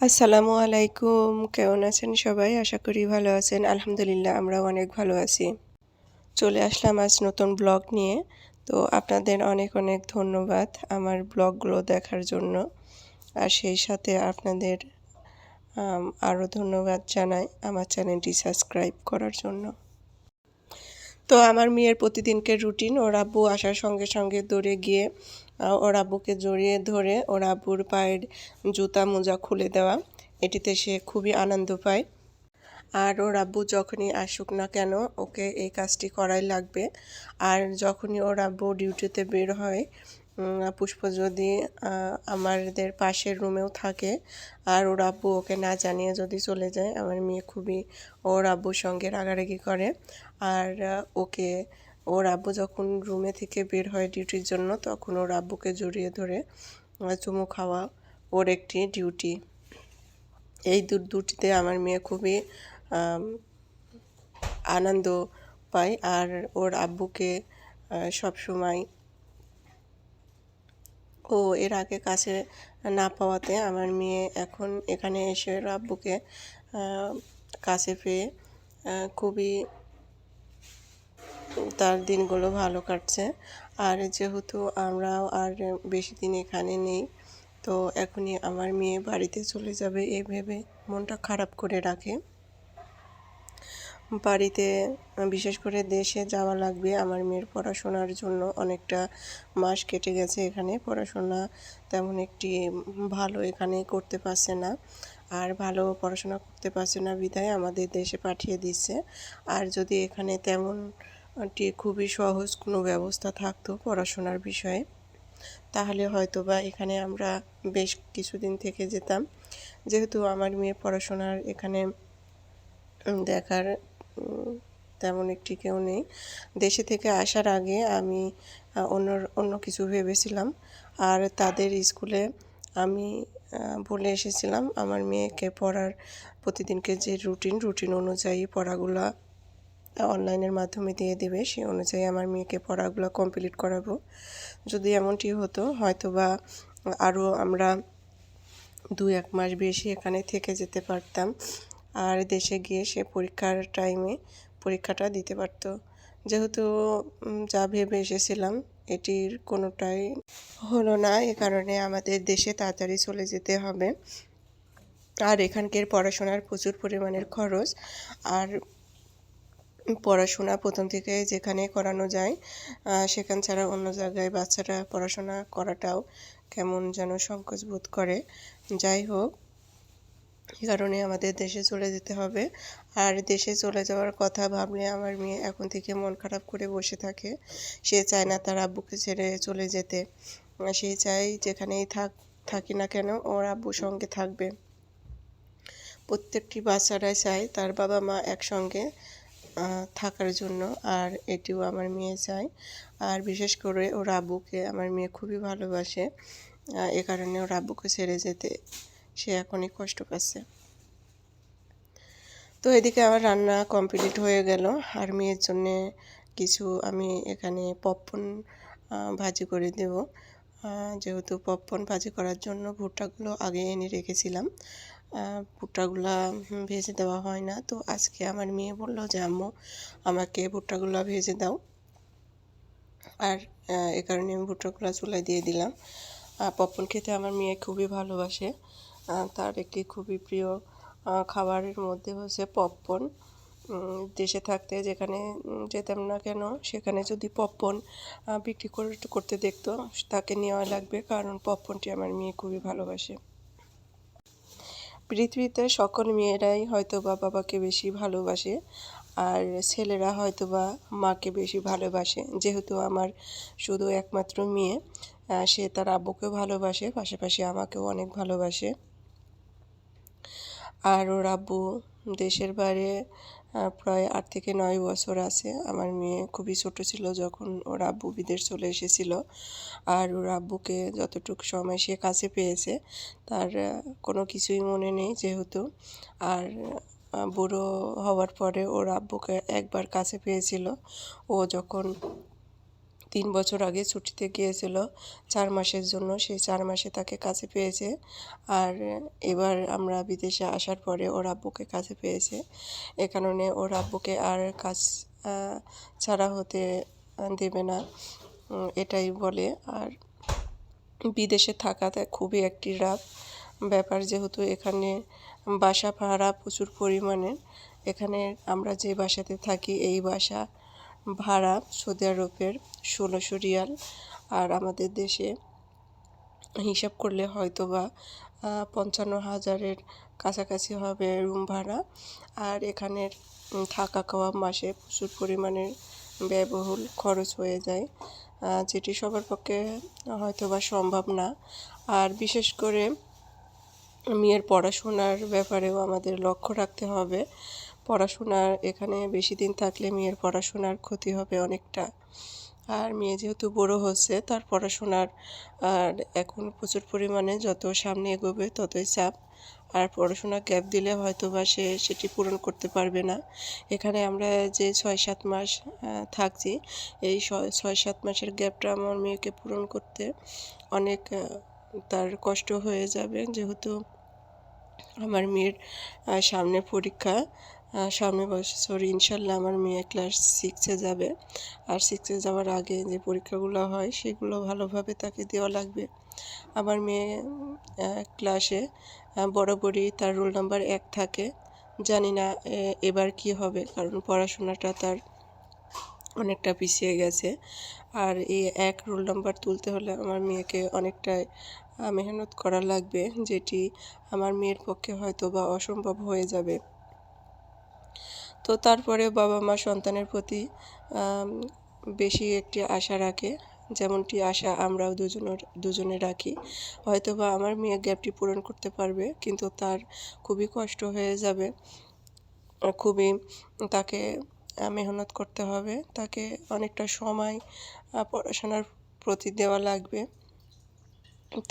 আসসালামু আলাইকুম। কেমন আছেন সবাই? আশা করি ভালো আছেন। আলহামদুলিল্লাহ আমরাও অনেক ভালো আছি। চলে আসলাম আজ নতুন ব্লগ নিয়ে। তো আপনাদের অনেক অনেক ধন্যবাদ আমার ব্লগগুলো দেখার জন্য। আর সেই সাথে আপনাদের আরও ধন্যবাদ জানাই আমার চ্যানেলটি সাবস্ক্রাইব করার জন্য। তো আমার মেয়ের প্রতিদিনকার রুটিন ওর আব্বু আসার সঙ্গে সঙ্গে দৌড়ে গিয়ে ওর আব্বুকে জড়িয়ে ধরে ওর আব্বুর পায়ের জুতা মোজা খুলে দেওয়া। এটিতে সে খুবই আনন্দ পায়। আর ওর আব্বু যখনই আসুক না কেন ওকে এই কাজটি করাই লাগবে। আর যখনই ওর আব্বু ডিউটিতে বের হয় পুষ্প যদি আমাদের পাশের রুমেও থাকে আর ওর আব্বু ওকে না জানিয়ে যদি চলে যায় আমার মেয়ে খুবই ওর আব্বুর সঙ্গে রাগারাগি করে। আর ওকে ওর আব্বু যখন রুমে থেকে বের হয় ডিউটির জন্য তখন ওর আব্বুকে জড়িয়ে ধরে চুমু খাওয়া ওর একটি ডিউটি। এই দুটিতে আমার মেয়ে খুবই আনন্দ পায়। আর ওর আব্বুকে সবসময় এর আগে কাছে না পাওয়াতে আমার মেয়ে এখন এখানে এসে ওর আব্বুকে কাছে পেয়ে খুবই তার দিনগুলো ভালো কাটছে। আর যেহেতু আমরাও আর বেশি দিন এখানে নেই তো এখনই আমার মেয়ে বাড়িতে চলে যাবে এই ভেবে মনটা খারাপ করে রাখে। বাড়িতে বিশেষ করে দেশে যাওয়া লাগবে আমার মেয়ের পড়াশোনার জন্য। অনেকটা মাস কেটে গেছে এখানে পড়াশোনা তেমন একটি ভালো এখানে করতে পারছে না। আর ভালো পড়াশোনা করতে পারছে না বিধায় আমাদের দেশে পাঠিয়ে দিচ্ছে। আর যদি এখানে তেমনটি খুবই সহজ কোনো ব্যবস্থা থাকতো পড়াশোনার বিষয়ে তাহলে হয়তোবা এখানে আমরা বেশ কিছুদিন থেকে যেতাম। যেহেতু আমার মেয়ে পড়াশোনার এখানে দেখার তেমন একটি কেউ নেই। দেশে থেকে আসার আগে আমি অন্য কিছু ভেবেছিলাম। আর তাদের স্কুলে আমি বলে এসেছিলাম আমার মেয়েকে পড়ার প্রতিদিনকে যে রুটিন অনুযায়ী পড়াগুলা অনলাইনের মাধ্যমে দিয়ে দেবে সেই অনুযায়ী আমার মেয়েকে পড়াগুলো কমপ্লিট করাবো। যদি এমনটি হতো হয়তোবা আরও আমরা 2-1 মাস বেশি এখানে থেকে যেতে পারতাম। আর দেশে গিয়ে সে পরীক্ষার টাইমে পরীক্ষাটা দিতে পারত। যেহেতু যা ভেবে এসেছিলাম এটির কোনোটাই হলো না, এ কারণে আমাদের দেশে তাড়াতাড়ি চলে যেতে হবে। আর এখানকার পড়াশোনার প্রচুর পরিমাণের খরচ। আর পড়াশোনা প্রথম থেকে যেখানে করানো যায় সেখান ছাড়া অন্য জায়গায় বাচ্চারা পড়াশোনা করাটাও কেমন যেন সংকোচ বোধ করে। যাই হোক, এই কারণে আমাদের দেশে চলে যেতে হবে। আর দেশে চলে যাওয়ার কথা ভাবলে আমার মেয়ে এখন থেকে মন খারাপ করে বসে থাকে। সে চায় না তার আব্বুকে ছেড়ে চলে যেতে। সে চায় যেখানেই থাকি না কেন ওর আব্বুর সঙ্গে থাকবে। প্রত্যেকটি বাচ্চারাই চায় তার বাবা মা একসঙ্গে থাকার জন্য। আর এটিও আমার মেয়ে চায়। আর বিশেষ করে ওর আব্বুকে আমার মেয়ে খুবই ভালোবাসে। এ কারণে ওর আব্বুকে ছেড়ে যেতে সে এখনই কষ্ট পাচ্ছে। তো এদিকে আমার রান্না কমপ্লিট হয়ে গেল। আর মেয়ের জন্যে কিছু আমি এখানে পপকর্ন ভাজি করে দেব। যেহেতু পপকর্ন ভাজি করার জন্য ভুট্টাগুলো আগে এনে রেখেছিলাম, ভুট্টাগুলা ভেজে দেওয়া হয় না। তো আজকে আমার মেয়ে বলল যে আম্মু আমাকে ভুট্টাগুলো ভেজে দাও। আর এ কারণে আমি ভুট্টাগুলো চুলায় দিয়ে দিলাম। পপকর্ন খেতে আমার মেয়ে খুবই ভালোবাসে। তার একটি খুবই প্রিয় খাবারের মধ্যে হচ্ছে পপকর্ন। দেশে থাকতে যেখানে যেতাম না কেন সেখানে যদি পপকর্ন বিক্রি করতে দেখতো তাকে নেওয়া লাগবে, কারণ পপকর্নটি আমার মেয়ে খুবই ভালোবাসে। পৃথিবীতে সকল মেয়েরাই হয়তো বা বাবাকে বেশি ভালোবাসে আর ছেলেরা হয়তো বা মাকে বেশি ভালোবাসে। যেহেতু আমার শুধু একমাত্র মেয়ে, সে তার আব্বুকেও ভালোবাসে, পাশাপাশি আমাকেও অনেক ভালোবাসে। আর ওর আব্বু দেশের বাইরে প্রায় 8 থেকে 9 বছর আছে। আমার মেয়ে খুবই ছোট ছিল যখন ওর আব্বু বিদেশ চলে এসেছিল। আর ওর আব্বুকে যতটুকু সময় সে কাছে পেয়েছে তার কোনো কিছুই মনে নেই যেহেতু। আর বুড়ো হওয়ার পরে ওর আব্বুকে একবার কাছে পেয়েছিল ও যখন 3 বছর আগে ছুটিতে গিয়েছিল 4 মাসের জন্য। সেই 4 মাসে তাকে কাছে পেয়েছে। আর এবার আমরা বিদেশে আসার পরে ওর আব্বুকে কাছে পেয়েছে। এ কারণে ওর আব্বুকে আর কাজ আ ছাড়া হতে দেবে না। এটাই বলে। আর বিদেশে থাকাটা খুবই একটি রাফ ব্যাপার, যেহেতু এখানে বাসা ভাড়া প্রচুর পরিমাণে। এখানে আমরা যে বাসাতে থাকি এই বাসা ভাড়া সৌদি আরবের ১৬০০ রিয়াল। আর আমাদের দেশে হিসাব করলে হয়তোবা ৫৫,০০০-এর কাছাকাছি হবে রুম ভাড়া। আর এখানের থাকা খাওয়া মাসে প্রচুর পরিমাণে ব্যয়বহুল খরচ হয়ে যায়, যেটি সবার পক্ষে হয়তোবা সম্ভব না। আর বিশেষ করে মেয়ের পড়াশোনার ব্যাপারেও আমাদের লক্ষ্য রাখতে হবে। পড়াশোনার এখানে বেশি দিন থাকলে মেয়ের পড়াশোনার ক্ষতি হবে অনেকটা। আর মেয়ে যেহেতু বড় হচ্ছে, তার পড়াশোনার আর এখন প্রচুর পরিমাণে যত সামনে এগোবে ততই চাপ। আর পড়াশোনা গ্যাপ দিলে হয়তোবা সে সেটি পূরণ করতে পারবে না। এখানে আমরা যে ৬-৭ মাস থাকছি, এই ৬-৭ মাসের গ্যাপটা আমার মেয়েকে পূরণ করতে অনেক তার কষ্ট হয়ে যাবে, যেহেতু আমার মেয়ের সামনে পরীক্ষা। সামনের বছর ইনশাল্লাহ আমার মেয়ে ক্লাস 6-এ যাবে। আর 6-এ যাওয়ার আগে যে পরীক্ষাগুলো হয় সেগুলো ভালোভাবে তাকে দেওয়া লাগবে। আমার মেয়ে ক্লাসে বরাবরই তার রোল নাম্বার 1 থাকে। জানি না এবার কি হবে, কারণ পড়াশোনাটা তার অনেকটা পিছিয়ে গেছে। আর এই 1 রোল নাম্বার তুলতে হলে আমার মেয়েকে অনেকটাই মেহনত করা লাগবে, যেটি আমার মেয়ের পক্ষে হয়তোবা অসম্ভব হয়ে যাবে। তো তারপরে বাবা-মা সন্তানের প্রতি বেশি একটি আশা রাখে, যেমনটি আশা আমরাও দুজনে রাখি। হয়তোবা আমার মেয়ে গ্যাপটি পূরণ করতে পারবে, কিন্তু তার খুবই কষ্ট হয়ে যাবে। খুবই তাকে মেহনত করতে হবে। তাকে অনেকটা সময় পড়াশোনার প্রতি দেওয়া লাগবে।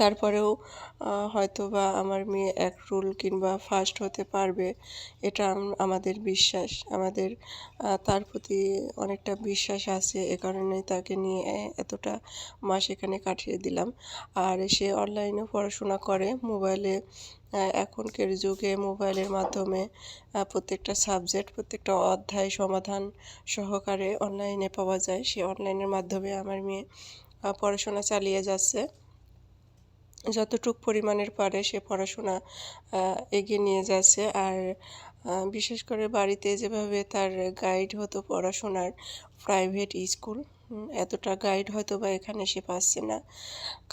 তারপরেও হয়তোবা আমার মেয়ে 1 রোল কিংবা ফার্স্ট হতে পারবে, এটা আমাদের বিশ্বাস। আমাদের তার প্রতি অনেকটা বিশ্বাস আছে। এ কারণেই তাকে নিয়ে এতটা মাস এখানে কাটিয়ে দিলাম। আর সে অনলাইনেও পড়াশোনা করে মোবাইলে। এখনকার যুগে মোবাইলের মাধ্যমে প্রত্যেকটা সাবজেক্ট, প্রত্যেকটা অধ্যায় সমাধান সহকারে অনলাইনে পাওয়া যায়। সে অনলাইনের মাধ্যমে আমার মেয়ে পড়াশোনা চালিয়ে যাচ্ছে। যতটুক পরিমাণের পারে সে পড়াশোনা এগিয়ে নিয়ে যাচ্ছে। আর বিশেষ করে বাড়িতে যেভাবে তার গাইড হতো পড়াশোনার, প্রাইভেট স্কুল, এতটা গাইড হয়তোবা এখানে সে পাচ্ছে না,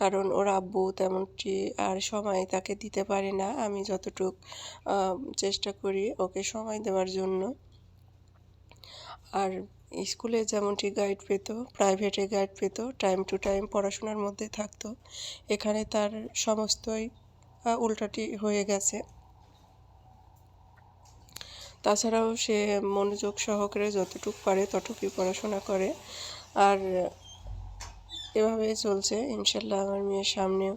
কারণ ওর আব্বু তেমনটি আর সময় তাকে দিতে পারে না। আমি যতটুক চেষ্টা করি ওকে সময় দেওয়ার জন্য। আর স্কুলে যেমনটি গাইড পেত, প্রাইভেটে গাইড পেত, টাইম টু টাইম পড়াশোনার মধ্যে থাকতো, এখানে তার সমস্তই উল্টাটি হয়ে গেছে। তাছাড়াও সে মনোযোগ সহকারে যতটুক পারে ততটুকুই পড়াশোনা করে। আর এভাবেই চলছে। ইনশাল্লাহ আমার মেয়ের সামনেও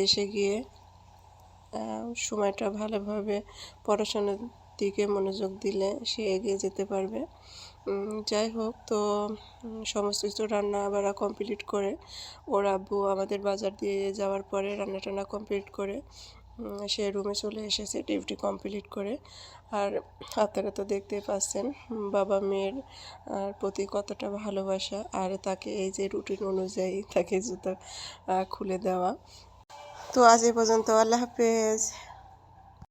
দেশে গিয়ে সময়টা ভালোভাবে পড়াশোনার দিকে মনোযোগ দিলে সে এগিয়ে যেতে পারবে। যাই হোক, তো সমস্ত কিছু রান্না বাড়া কমপ্লিট করে ওর আব্বু আমাদের বাজার দিয়ে যাওয়ার পরে রান্না টান্না কমপ্লিট করে সে রুমে চলে এসেছে ডিউটি কমপ্লিট করে। আর আপনারা তো দেখতেই পাচ্ছেন বাবা মেয়ের প্রতি কতটা ভালোবাসা, আর তাকে এই যে রুটিন অনুযায়ী তাকে জুতা খুলে দেওয়া। তো আজ এই পর্যন্ত, আল্লাহ হাফেজ।